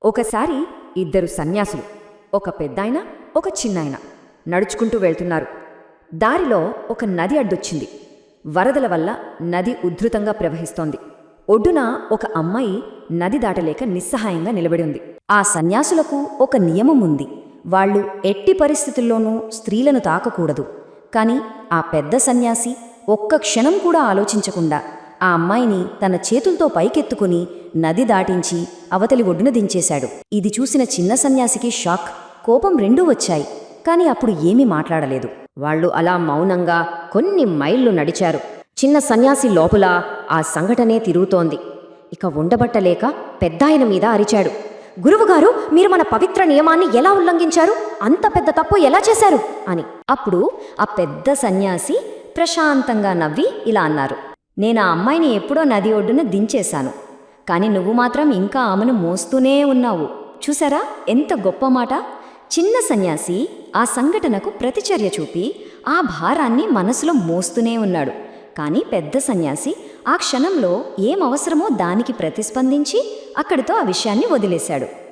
ఒకసారి ఇద్దరు సన్యాసులు, ఒక పెద్దాయన ఒక చిన్నాయన నడుచుకుంటూ వెళ్తున్నారు. దారిలో ఒక నది అడ్డొచ్చింది. వరదల వల్ల నది ఉధృతంగా ప్రవహిస్తోంది. ఒడ్డున ఒక అమ్మాయి నది దాటలేక నిస్సహాయంగా నిలబడి ఉంది. ఆ సన్యాసులకు ఒక నియమం ఉంది. వాళ్ళు ఎట్టి పరిస్థితుల్లోనూ స్త్రీలను తాకకూడదు. కాని ఆ పెద్ద సన్యాసి ఒక్క క్షణం కూడా ఆలోచించకుండా ఆ అమ్మాయిని తన చేతులతో పైకెత్తుకుని నది దాటించి అవతలి ఒడ్డున దించేశాడు. ఇది చూసిన చిన్న సన్యాసికి షాక్, కోపం రెండూ వచ్చాయి. కాని అప్పుడు ఏమీ మాట్లాడలేదు. వాళ్ళు అలా మౌనంగా కొన్ని మైళ్ళు నడిచారు. చిన్న సన్యాసి లోపల ఆ సంఘటనే తిరుగుతోంది. ఇక ఉండబట్టలేక పెద్దాయన మీద అరిచాడు, గురువుగారు, మీరు మన పవిత్ర నియమాన్ని ఎలా ఉల్లంఘించారు? అంత పెద్ద తప్పు ఎలా చేశారు అని. అప్పుడు ఆ పెద్ద సన్యాసి ప్రశాంతంగా నవ్వి ఇలా అన్నారు, నేను ఆ అమ్మాయిని ఎప్పుడో నది ఒడ్డున దించేశాను. కాని నువ్వు మాత్రం ఇంకా ఆమెను మోస్తూనే ఉన్నావు. చూసారా ఎంత గొప్ప మాట. చిన్న సన్యాసి ఆ సంఘటనకు ప్రతిచర్య చూపి ఆ భారాన్ని మనసులో మోస్తూనే ఉన్నాడు. కాని పెద్ద సన్యాసి ఆ క్షణంలో ఏం అవసరమో దానికి ప్రతిస్పందించి అక్కడితో ఆ విషయాన్ని వదిలేశాడు.